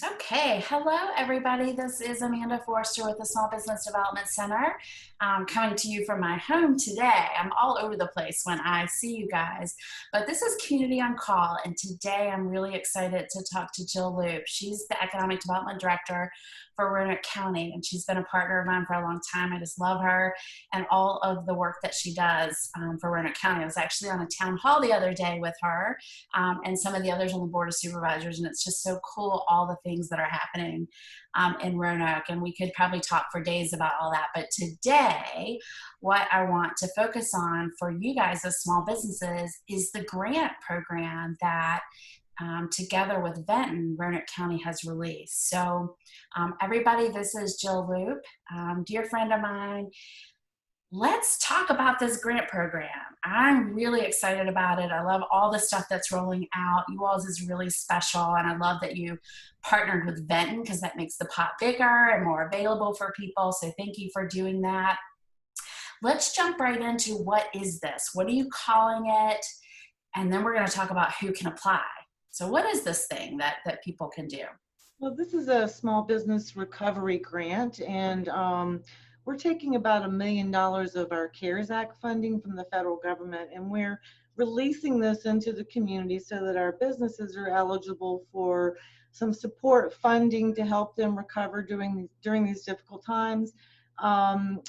Okay, hello everybody. This is Amanda Forster with the Small Business Development Center, coming to you from my home today. I'm all over the place when I see you guys, but this is Community on Call, and today I'm really excited to talk to Jill Loope. She's the Economic Development Director for Roanoke County, and she's been a partner of mine for a long time. I just love her and all of the work that she does for Roanoke County. I was actually on a town hall the other day with her and some of the others on the Board of Supervisors. And it's just so cool, all the things that are happening in Roanoke. And we could probably talk for days about all that. But today, what I want to focus on for you guys as small businesses is the grant program that together with Venton, Roanoke County has released. So everybody, this is Jill Loope, dear friend of mine. Let's talk about this grant program. I'm really excited about it. I love all the stuff that's rolling out. You all's is really special, and I love that you partnered with Venton because that makes the pot bigger and more available for people. So thank you for doing that. Let's jump right into what is this? What are you calling it? And then we're going to talk about who can apply. So what is this thing that people can do? Well, this is a small business recovery grant, and we're taking about $1 million of our CARES Act funding from the federal government, and we're releasing this into the community so that our businesses are eligible for some support funding to help them recover during these difficult times. Um,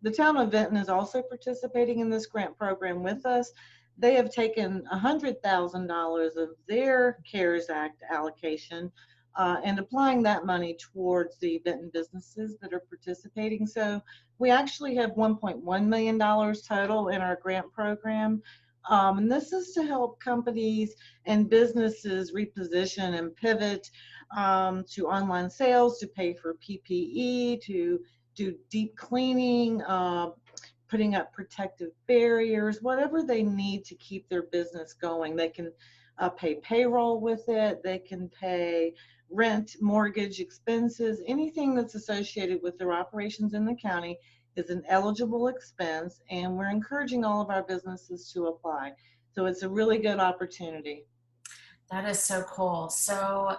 the town of Vinton is also participating in this grant program with us. They have taken $100,000 of their CARES Act allocation and applying that money towards the Venton businesses that are participating. So we actually have $1.1 million total in our grant program. And this is to help companies and businesses reposition and pivot to online sales, to pay for PPE, to do deep cleaning, putting up protective barriers, whatever they need to keep their business going. They can pay payroll with it. They can pay rent, mortgage expenses, anything that's associated with their operations in the county is an eligible expense, and we're encouraging all of our businesses to apply. So it's a really good opportunity. That is so cool. So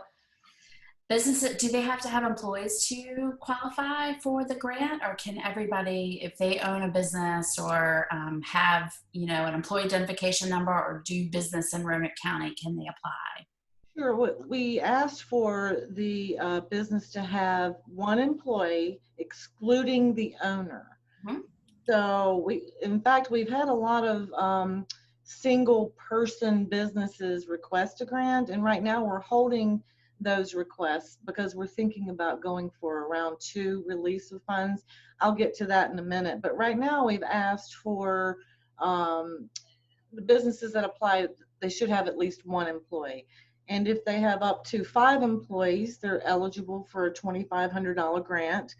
businesses, do they have to have employees to qualify for the grant, or can everybody, if they own a business or have, an employee identification number or do business in Roanoke County, can they apply? Sure. We asked for the business to have one employee, excluding the owner. Mhm. So in fact, we've had a lot of single person businesses request a grant, and right now we're holding those requests because we're thinking about going for a round 2 release of funds. I'll get to that in a minute, but right now we've asked for the businesses that apply, they should have at least one employee. And if they have up to 5 employees, they're eligible for a $2,500 grant.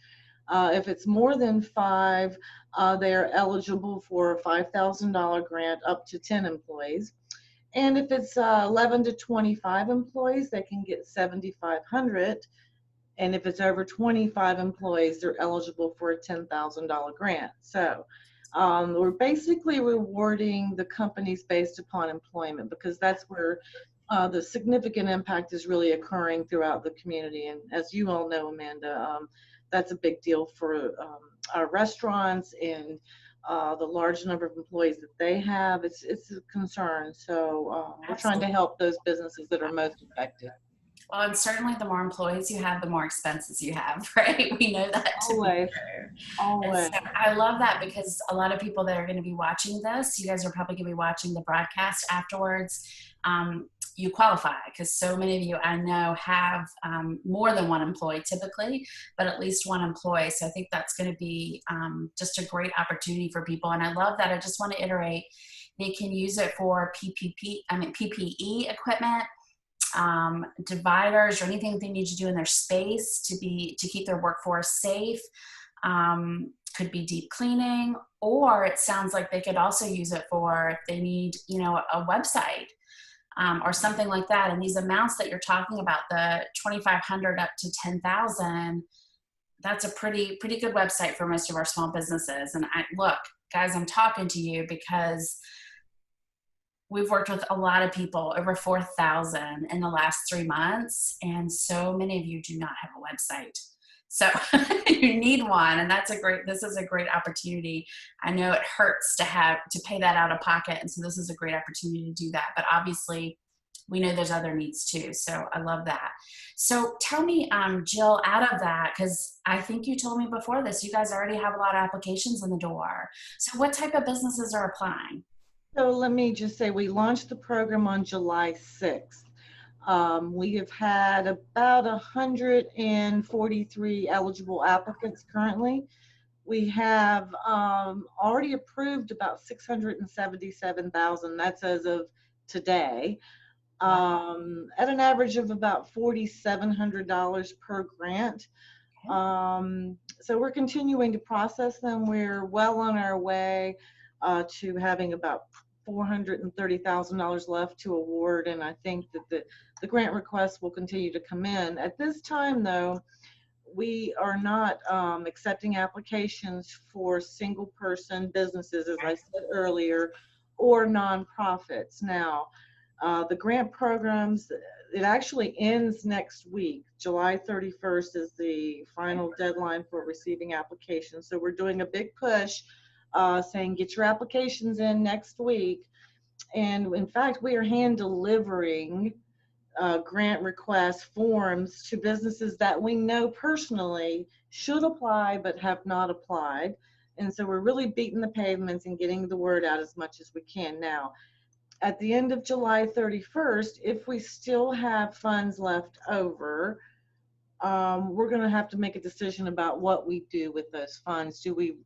If it's more than 5, they are eligible for a $5,000 grant up to 10 employees. And if it's 11 to 25 employees, they can get 7,500. And if it's over 25 employees, they're eligible for a $10,000 grant. So we're basically rewarding the companies based upon employment, because that's where the significant impact is really occurring throughout the community. And as you all know, Amanda, that's a big deal for our restaurants and the large number of employees that they have. It's a concern. So we're trying to Absolutely. help those businesses that are most affected. Well, and certainly the more employees you have, the more expenses you have, right? We know that to be Always, true. And always. so I love that because a lot of people that are going to be watching this, you guys are probably going to be watching the broadcast afterwards. You qualify because so many of you I know have more than one employee typically, but at least one employee. So I think that's going to be just a great opportunity for people. And I love that. I just want to iterate. They can use it for PPE equipment, dividers, or anything they need to do in their space to keep their workforce safe. Could be deep cleaning, or it sounds like they could also use it for if they need, a website or something like that. And these amounts that you're talking about, the 2,500 up to 10,000, that's a pretty good website for most of our small businesses. And look, guys, I'm talking to you because we've worked with a lot of people, over 4,000 in the last 3 months, and so many of you do not have a website. So you need one, and this is a great opportunity. I know it hurts to have to pay that out of pocket, and so this is a great opportunity to do that. But obviously, we know there's other needs too. So I love that. So tell me, Jill, out of that, because I think you told me before this, you guys already have a lot of applications in the door. So what type of businesses are applying? So let me just say, we launched the program on July 6th. We have had about 143 eligible applicants currently. We have already approved about 677,000. That's as of today, at an average of about $4,700 per grant. So we're continuing to process them. We're well on our way to having about $430,000 left to award, and I think that the grant requests will continue to come in. At this time, though, we are not accepting applications for single-person businesses, as I said earlier, or nonprofits. Now, the grant programs, it actually ends next week. July 31st is the final deadline for receiving applications. So we're doing a big push saying get your applications in next week. And in fact, we are hand delivering grant request forms to businesses that we know personally should apply but have not applied. And so we're really beating the pavements and getting the word out as much as we can. Now, at the end of July 31st, if we still have funds left over, we're going to have to make a decision about what we do with those funds. Do we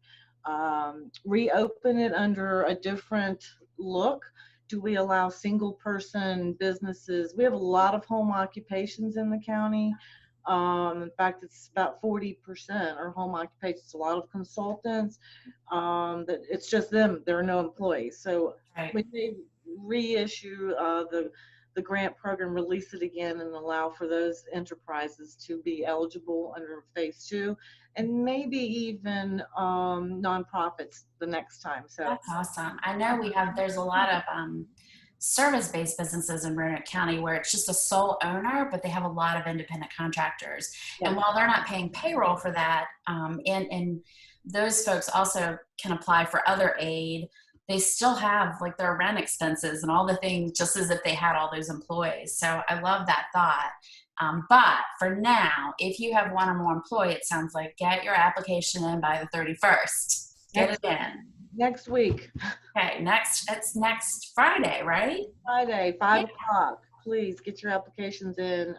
reopen it under a different look? Do we allow single person businesses? We have a lot of home occupations in the county. In fact, it's about 40% are home occupations. A lot of consultants, that it's just them, there are no employees. So Right. we may reissue the grant program, release it again, and allow for those enterprises to be eligible under phase 2, and maybe even nonprofits the next time. So That's awesome. I know there's a lot of service-based businesses in Roanoke County where it's just a sole owner, but they have a lot of independent contractors. yeah. And while they're not paying payroll for that, and those folks also can apply for other aid, they still have like their rent expenses and all the things just as if they had all those employees. So I love that thought. But for now, if you have one or more employees, it sounds like get your application in by the 31st. Get it in. Next week. Okay, it's next Friday, right? Friday, 5 o'clock. Please get your applications in.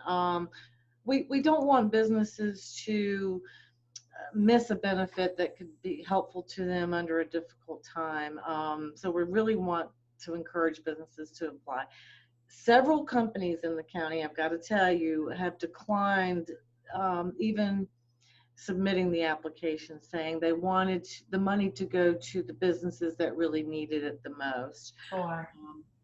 We don't want businesses to miss a benefit that could be helpful to them under a difficult time. So we really want to encourage businesses to apply. Several companies in the county, I've got to tell you, have declined even submitting the application, saying they wanted the money to go to the businesses that really needed it the most. Sure.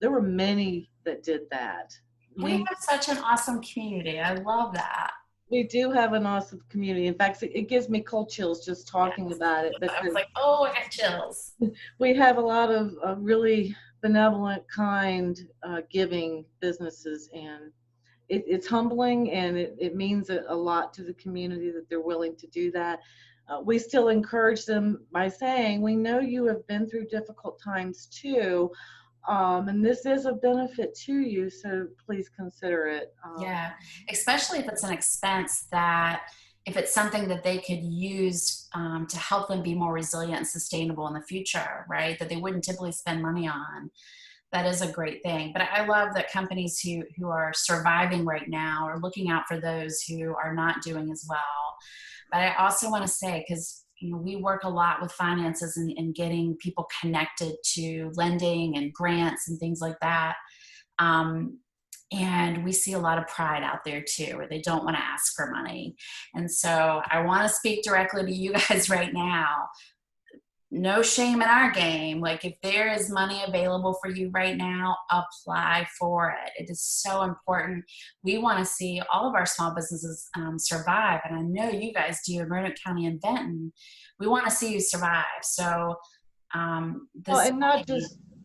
There were many that did that. We have such an awesome community. I love that. We do have an awesome community. In fact, it gives me cold chills just talking about it. I was like, oh, I got chills. We have a lot of really benevolent, kind, giving businesses, and it's humbling, and it means a lot to the community that they're willing to do that. We still encourage them by saying, we know you have been through difficult times too, and this is a benefit to you, so please consider it. Yeah, especially if it's an expense if it's something that they could use to help them be more resilient and sustainable in the future, right? That they wouldn't typically spend money on. That is a great thing. But I love that companies who are surviving right now are looking out for those who are not doing as well. But I also want to say, because we work a lot with finances and getting people connected to lending and grants and things like that. And we see a lot of pride out there too, where they don't want to ask for money. And so I want to speak directly to you guys right now. No shame in our game. Like, if there is money available for you right now, apply for it. It is so important. We want to see all of our small businesses survive. And I know you guys do in Roanoke County and Venton. We want to see you survive. So and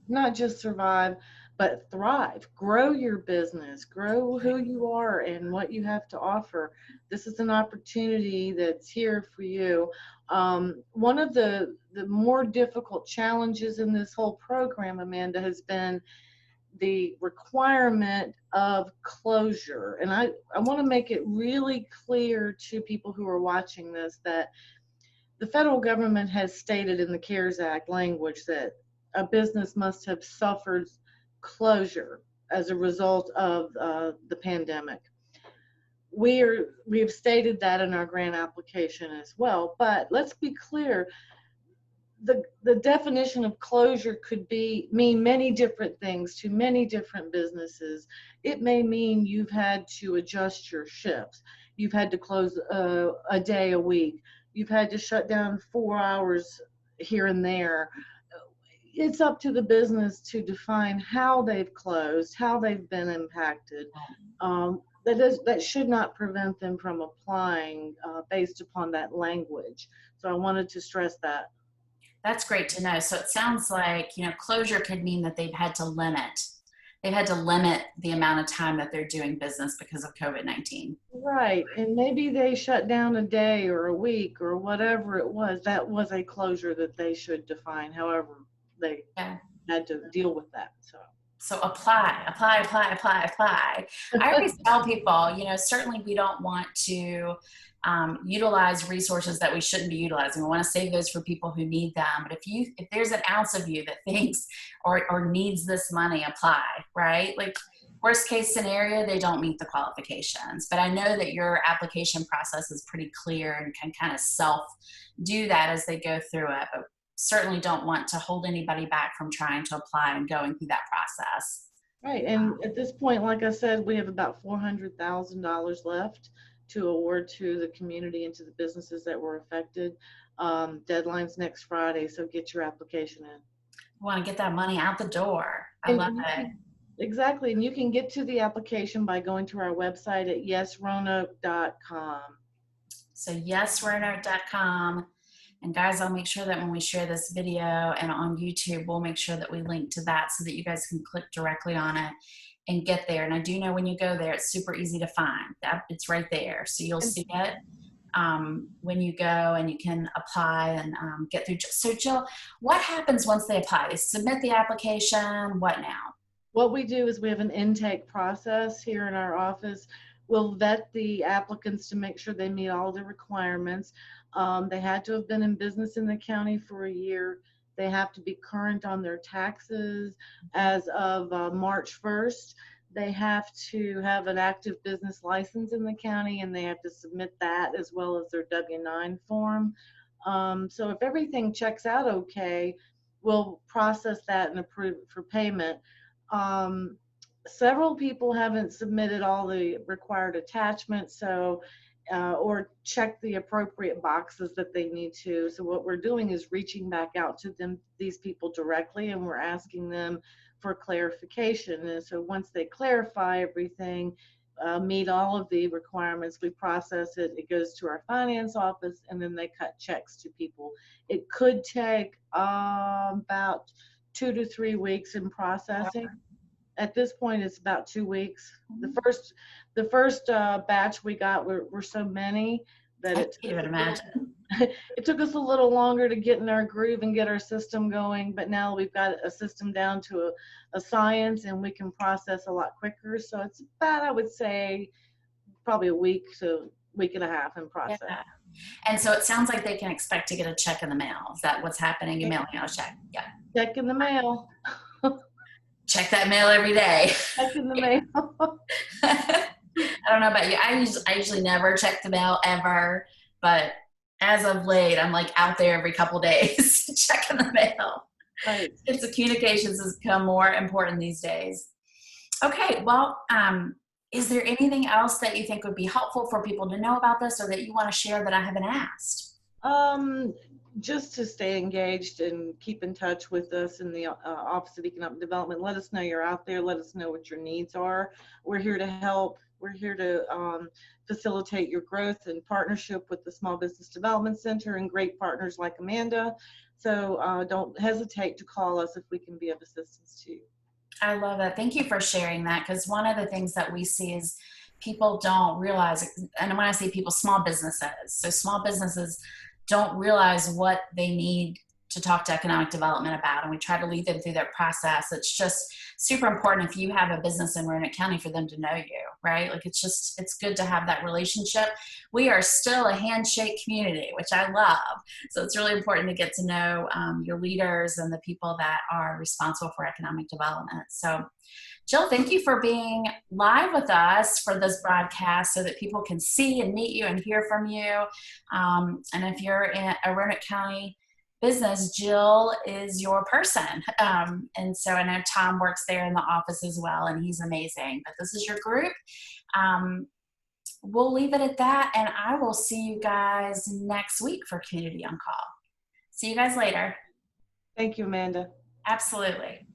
not just survive, but thrive, grow your business, grow who you are and what you have to offer. This is an opportunity that's here for you. One of the more difficult challenges in this whole program, Amanda, has been the requirement of closure. And I want to make it really clear to people who are watching this that the federal government has stated in the CARES Act language that a business must have suffered closure as a result of the pandemic. We've stated that in our grant application as well, but let's be clear, the definition of closure could mean many different things to many different businesses. It may mean you've had to adjust your shifts. You've had to close a day a week. You've had to shut down 4 hours here and there. It's up to the business to define how they've closed, how they've been impacted. That should not prevent them from applying based upon that language. So I wanted to stress that. That's great to know. So it sounds like, closure could mean that they've had to limit the amount of time that they're doing business because of COVID-19. Right. And maybe they shut down a day or a week or whatever it was. That was a closure that they should define, however they had to deal with that. So apply. I always tell people, certainly we don't want to utilize resources that we shouldn't be utilizing. We want to save those for people who need them. But if there's an ounce of you that thinks or needs this money, apply, right? Like worst case scenario, they don't meet the qualifications. But I know that your application process is pretty clear and can kind of self do that as they go through it. But certainly don't want to hold anybody back from trying to apply and going through that process. Right. And at this point, like I said, we have about $400,000 left to award to the community and to the businesses that were affected. Deadline's next Friday, so get your application in. We want to get that money out the door. I love it. Exactly. And you can get to the application by going to our website at yesroanoke.com. So yesroanoke.com. And guys, I'll make sure that when we share this video and on YouTube, we'll make sure that we link to that so that you guys can click directly on it and get there. And I do know when you go there, it's super easy to find. It's right there. So you'll see it when you go and you can apply and get through. So Jill, what happens once they apply? They submit the application, what now? What we do is we have an intake process here in our office. We'll vet the applicants to make sure they meet all the requirements. They had to have been in business in the county for a year. They have to be current on their taxes as of March 1st. They have to have an active business license in the county, and they have to submit that as well as their W-9 form. So if everything checks out okay, we'll process that and approve it for payment. Several people haven't submitted all the required attachments, so or check the appropriate boxes that they need to. So what we're doing is reaching back out to these people directly, and we're asking them for clarification. And so once they clarify everything, meet all of the requirements, we process it. It goes to our finance office, and then they cut checks to people. It could take about 2 to 3 weeks in processing. At this point, it's about 2 weeks. The first batch we got were so many that it took us a little longer to get in our groove and get our system going. But now we've got a system down to a science, and we can process a lot quicker. So it's about, I would say, probably a week to week and a half in process. Yeah. And so it sounds like they can expect to get a check in the mail. Is that what's happening? You're mailing out a check? Yeah. Check in the mail. Check that mail every day. Check in the mail. I don't know about you. I usually never check the mail ever, but as of late, I'm like out there every couple days checking the mail. Right. It's communications has become more important these days. Okay, well, is there anything else that you think would be helpful for people to know about this, or that you want to share that I haven't asked? Just to stay engaged and keep in touch with us in the Office of Economic Development. Let us know you're out there. Let us know what your needs are. We're here to help. We're here to facilitate your growth in partnership with the Small Business Development Center and great partners like Amanda. So don't hesitate to call us if we can be of assistance to you. I love that. Thank you for sharing that, because one of the things that we see is people don't realize, and when I say people, small businesses. So small businesses don't realize what they need to talk to economic development about, and we try to lead them through that process. It's just super important if you have a business in Roanoke County for them to know you, right? Like it's good to have that relationship. We are still a handshake community, which I love. So it's really important to get to know your leaders and the people that are responsible for economic development. So, Jill, thank you for being live with us for this broadcast so that people can see and meet you and hear from you. And if you're in a Roanoke County business, Jill is your person. And so I know Tom works there in the office as well, and he's amazing. But this is your group. Um, we'll leave it at that, and I will see you guys next week for Community on Call. See you guys later. Thank you, Amanda. Absolutely.